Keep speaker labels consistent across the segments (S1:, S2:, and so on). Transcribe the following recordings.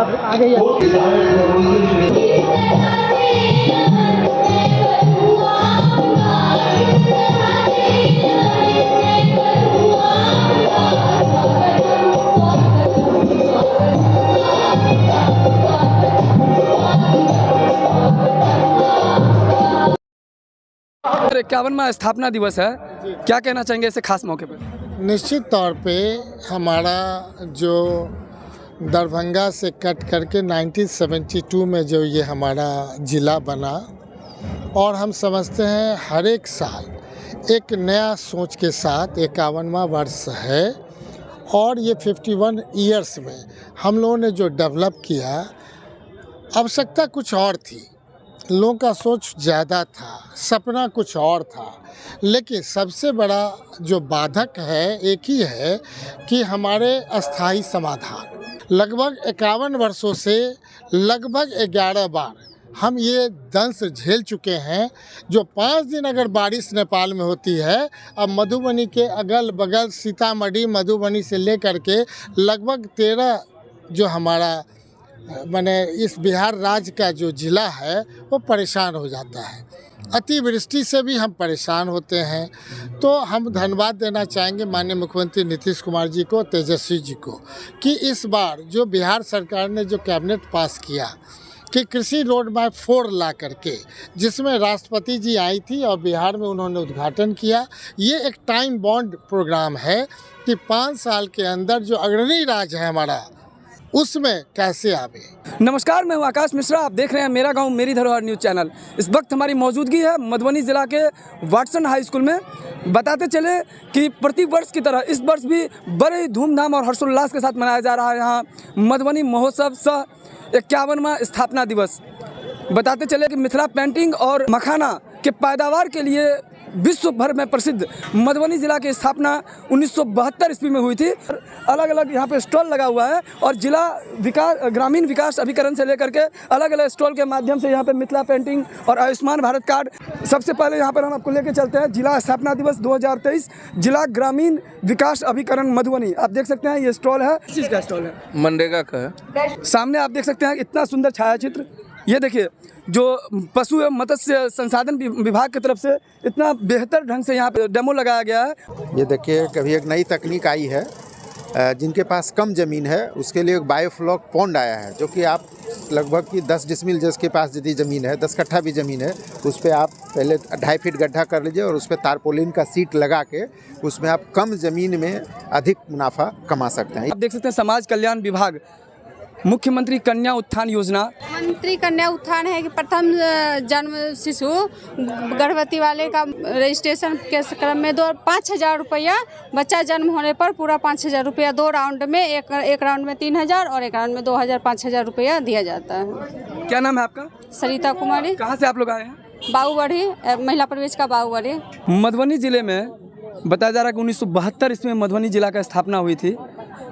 S1: आगे
S2: इक्यावनवां स्थापना दिवस है, क्या कहना चाहेंगे ऐसे खास मौके पर?
S3: निश्चित तौर पे हमारा जो दरभंगा से कट करके 1972 में जो ये हमारा ज़िला बना, और हम समझते हैं हर एक साल एक नया सोच के साथ 51वां वर्ष है। और ये 51 ईयर्स में हम लोगों ने जो डेवलप किया, आवश्यकता कुछ और थी, लोगों का सोच ज़्यादा था, सपना कुछ और था, लेकिन सबसे बड़ा जो बाधक है एक ही है कि हमारे अस्थाई समाधान। लगभग 51 वर्षों से लगभग 11 बार हम ये दंश झेल चुके हैं। जो 5 दिन अगर बारिश नेपाल में होती है, अब मधुबनी के अगल बगल सीतामढ़ी मधुबनी से लेकर के लगभग 13 जो हमारा माने इस बिहार राज्य का जो ज़िला है वो परेशान हो जाता है। अतिवृष्टि से भी हम परेशान होते हैं। तो हम धन्यवाद देना चाहेंगे माननीय मुख्यमंत्री नीतीश कुमार जी को, तेजस्वी जी को, कि इस बार जो बिहार सरकार ने जो कैबिनेट पास किया कि कृषि रोड मैप 4 ला करके, जिसमें राष्ट्रपति जी आई थी और बिहार में उन्होंने उद्घाटन किया। ये एक टाइम बॉन्ड प्रोग्राम है कि 5 साल के अंदर जो अग्रणी राज्य है हमारा, उसमें कैसे आवे।
S2: नमस्कार, मैं हूं आकाश मिश्रा, आप देख रहे हैं मेरा गांव मेरी धरोहर न्यूज़ चैनल। इस वक्त हमारी मौजूदगी है मधुबनी ज़िला के वाटसन हाई स्कूल में। बताते चले कि प्रति वर्ष की तरह इस वर्ष भी बड़े ही धूमधाम और हर्षोल्लास के साथ मनाया जा रहा है यहाँ मधुबनी महोत्सव सह 51वां स्थापना दिवस। बताते चले कि मिथिला पेंटिंग और मखाना के पैदावार के लिए विश्व भर में प्रसिद्ध मधुबनी ज़िला की स्थापना 1972 ईस्वी में हुई थी। अलग अलग यहाँ पे स्टॉल लगा हुआ है और जिला विकास ग्रामीण विकास अभिकरण से लेकर के अलग अलग स्टॉल के माध्यम से यहाँ पे मिथिला पेंटिंग और आयुष्मान भारत कार्ड। सबसे पहले यहाँ पर हम आपको लेके चलते हैं जिला स्थापना दिवस 2023 जिला ग्रामीण विकास अभिकरण मधुबनी। आप देख सकते हैं ये स्टॉल है, किस चीज़ का स्टॉल है?
S4: मनरेगा का है।
S2: सामने आप देख सकते हैं इतना सुंदर छायाचित्र। ये देखिए, जो पशु एवं मत्स्य संसाधन विभाग की तरफ से इतना बेहतर ढंग से यहाँ पे डेमो लगाया गया है।
S5: ये देखिए, कभी एक नई तकनीक आई है, जिनके पास कम ज़मीन है उसके लिए एक बायोफ्लॉक पॉन्ड आया है, जो कि आप लगभग की 10 डिसमिल जिसके पास यदि ज़मीन है, 10 कट्ठा भी ज़मीन है, उस पर आप पहले 2.5 फीट गड्ढा कर लीजिए और उस पर तारपोलिन का सीट लगा के उसमें आप कम ज़मीन में अधिक मुनाफा कमा सकते हैं।
S2: आप देख सकते हैं समाज कल्याण विभाग, मुख्यमंत्री कन्या उत्थान योजना।
S6: मंत्री कन्या उत्थान है कि प्रथम जन्म शिशु गर्भवती वाले का रजिस्ट्रेशन के क्रम में 5,000 रुपया, बच्चा जन्म होने पर पूरा 5,000 रुपया, 2 राउंड में, एक राउंड में 3,000 और एक राउंड में 2,000, 5,000 रुपया दिया जाता है।
S2: क्या नाम है आपका?
S6: सरिता कुमारी।
S2: कहाँ से आप लोग आए हैं?
S6: बाबूबढ़ी, महिला प्रवेश का बाबूबढ़ी।
S2: मधुबनी ज़िले में बताया जा रहा है कि 1972 ईस्वी में मधुबनी जिला का स्थापना हुई थी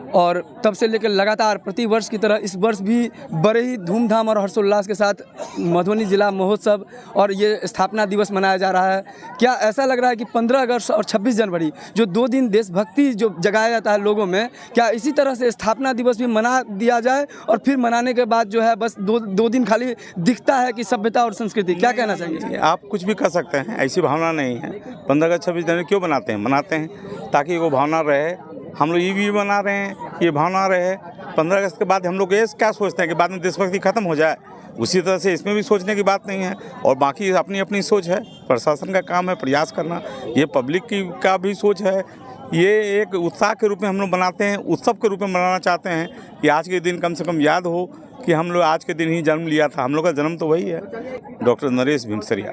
S2: और तब से लेकर लगातार प्रति वर्ष की तरह इस वर्ष भी बड़े ही धूमधाम और हर्षोल्लास के साथ मधुबनी जिला महोत्सव और ये स्थापना दिवस मनाया जा रहा है। क्या ऐसा लग रहा है कि 15 अगस्त और 26 जनवरी जो 2 दिन देशभक्ति जो जगाया जाता है लोगों में, क्या इसी तरह से स्थापना दिवस भी मना दिया जाए और फिर मनाने के बाद जो है बस दो दिन खाली दिखता है कि सभ्यता और संस्कृति? क्या कहना चाहेंगे?
S7: आप कुछ भी कर सकते हैं, ऐसी भावना नहीं है। 15 अगस्त 26 जनवरी क्यों बनाते हैं? मनाते हैं ताकि वो भावना रहे। हम लोग ये भी बना रहे हैं कि ये भावना रहे। 15 अगस्त के बाद हम लोग ये क्या सोचते हैं कि बाद में देशभक्ति खत्म हो जाए, उसी तरह से इसमें भी सोचने की बात नहीं है। और बाकी अपनी अपनी सोच है, प्रशासन का काम है प्रयास करना, ये पब्लिक की का भी सोच है। ये एक उत्साह के रूप में हम लोग बनाते हैं, उत्सव के रूप में मनाना चाहते हैं कि आज के दिन कम से कम याद हो कि हम लोग आज के दिन ही जन्म लिया था। हम लोग का जन्म तो वही है, डॉक्टर नरेश भीमसरिया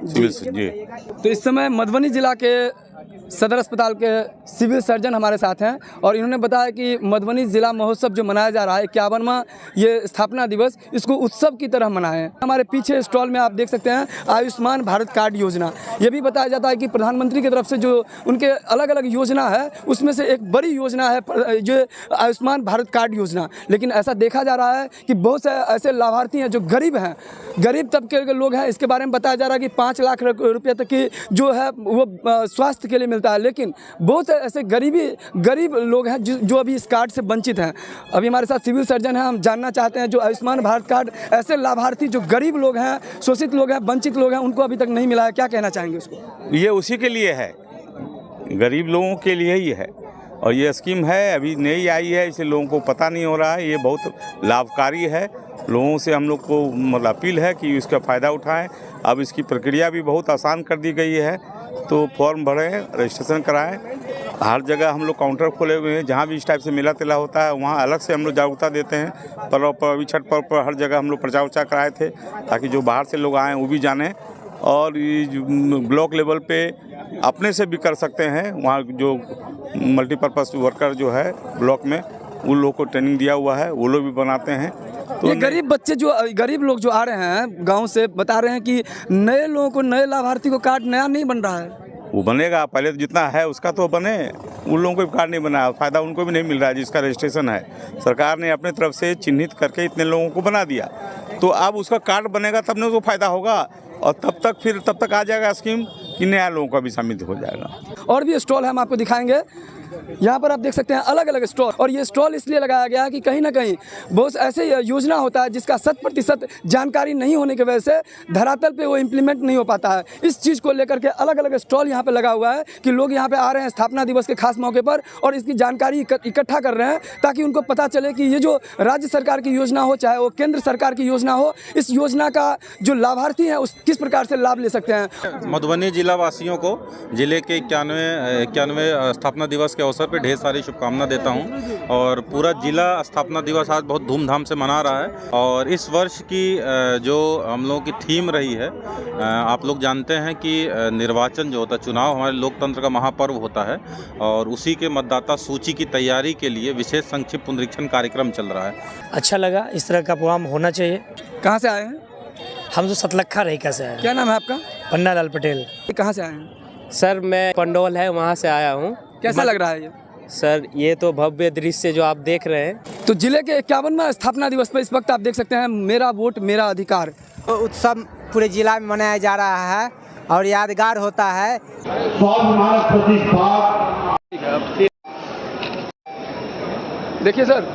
S7: सिविल जी।
S2: तो इस समय मधुबनी जिला के सदर अस्पताल के सिविल सर्जन हमारे साथ हैं और इन्होंने बताया कि मधुबनी ज़िला महोत्सव जो मनाया जा रहा है 51वां ये स्थापना दिवस, इसको उत्सव की तरह मनाएं। हमारे पीछे स्टॉल में आप देख सकते हैं आयुष्मान भारत कार्ड योजना। ये भी बताया जाता है कि प्रधानमंत्री की तरफ से जो उनके अलग अलग योजना है उसमें से एक बड़ी योजना है जो आयुष्मान भारत कार्ड योजना। लेकिन ऐसा देखा जा रहा है कि बहुत से ऐसे लाभार्थी हैं जो गरीब हैं, गरीब तबके के लोग हैं। इसके बारे में बताया जा रहा है कि 5 लाख रुपये तक की जो है वो स्वास्थ्य के लिए मिलता है, लेकिन बहुत ऐसे गरीब लोग हैं जो अभी इस कार्ड से वंचित हैं। अभी हमारे साथ सिविल सर्जन हैं, हम जानना चाहते हैं जो आयुष्मान भारत कार्ड ऐसे लाभार्थी जो गरीब लोग हैं, शोषित लोग हैं, वंचित लोग हैं, उनको अभी तक नहीं मिला है, क्या कहना चाहेंगे उसको?
S7: ये उसी के लिए है, गरीब लोगों के लिए ही है, और ये स्कीम है अभी नई आई है, इसे लोगों को पता नहीं हो रहा है। ये बहुत लाभकारी है, लोगों से हम लोग को मतलब अपील है कि इसका फ़ायदा उठाएं। अब इसकी प्रक्रिया भी बहुत आसान कर दी गई है, तो फॉर्म भरें, रजिस्ट्रेशन कराएं। हर जगह हम लोग काउंटर खोले हुए हैं, जहाँ भी इस टाइप से मेला तेला होता है वहाँ अलग से हम लोग जागरूकता देते हैं। पर्व पर अभी छठ पर्व पर हर जगह हम लोग प्रचार उचार कराए थे, ताकि जो बाहर से लोग आएँ वो भी जानें। और ये ब्लॉक लेवल पे अपने से भी कर सकते हैं, वहाँ जो मल्टीपर्पज़ वर्कर जो है ब्लॉक में उन लोगों को ट्रेनिंग दिया हुआ है, वो लोग भी बनाते हैं। तो
S2: ये गरीब लोग जो आ रहे हैं गांव से, बता रहे हैं कि नए लोगों को, नए लाभार्थी को कार्ड नया नहीं बन रहा है।
S7: वो बनेगा, पहले तो जितना है उसका तो बने, उन लोगों को भी कार्ड नहीं बना, फ़ायदा उनको भी नहीं मिल रहा है जिसका रजिस्ट्रेशन है। सरकार ने अपने तरफ से चिन्हित करके इतने लोगों को बना दिया, तो अब उसका कार्ड बनेगा तब ना उसको फ़ायदा होगा, और तब तक आ जाएगा स्कीम कि नया लोगों का भी शामिल हो जाएगा।
S2: और भी स्टॉल है, हम आपको दिखाएंगे। यहाँ पर आप देख सकते हैं अलग अलग स्टॉल, और ये स्टॉल इसलिए लगाया गया है कि कहीं ना कहीं बहुत ऐसे योजना होता है जिसका 100% जानकारी नहीं होने की वजह से धरातल पे वो इम्प्लीमेंट नहीं हो पाता है। इस चीज़ को लेकर के अलग अलग स्टॉल यहाँ पे लगा हुआ है कि लोग यहाँ पे आ रहे हैं स्थापना दिवस के खास मौके पर और इसकी जानकारी इकट्ठा कर रहे हैं, ताकि उनको पता चले कि ये जो राज्य सरकार की योजना हो, चाहे वो केंद्र सरकार की योजना हो, इस योजना का जो लाभार्थी हैं उस किस प्रकार से लाभ ले सकते हैं।
S1: मधुबनी जिला वासियों को जिले के 91 स्थापना दिवस के अवसर पर ढेर सारी शुभकामना देता हूं, और पूरा जिला स्थापना दिवस आज बहुत धूमधाम से मना रहा है। और इस वर्ष की जो हम लोगों की थीम रही है, आप लोग जानते हैं कि निर्वाचन जो होता है, चुनाव हमारे लोकतंत्र का महापर्व होता है, और उसी के मतदाता सूची की तैयारी के लिए विशेष संक्षिप्त पुनरीक्षण कार्यक्रम चल रहा है।
S4: अच्छा लगा, इस तरह का प्रोग्राम होना चाहिए।
S2: कहाँ से आए हैं?
S4: हम तो सतलखा रहीका से आए हैं।
S2: क्या नाम है आपका?
S4: पन्ना लाल पटेल।
S2: कहाँ से आए हैं?
S8: सर मैं पंडोल है वहाँ से आया हूँ।
S2: कैसा लग रहा है ये?
S8: सर ये तो भव्य दृश्य जो आप देख रहे हैं।
S2: तो जिले के 51वां स्थापना दिवस पर इस वक्त आप देख सकते हैं मेरा वोट मेरा अधिकार
S9: उत्सव पूरे जिला में मनाया जा रहा है और यादगार होता है।
S2: देखिए सर,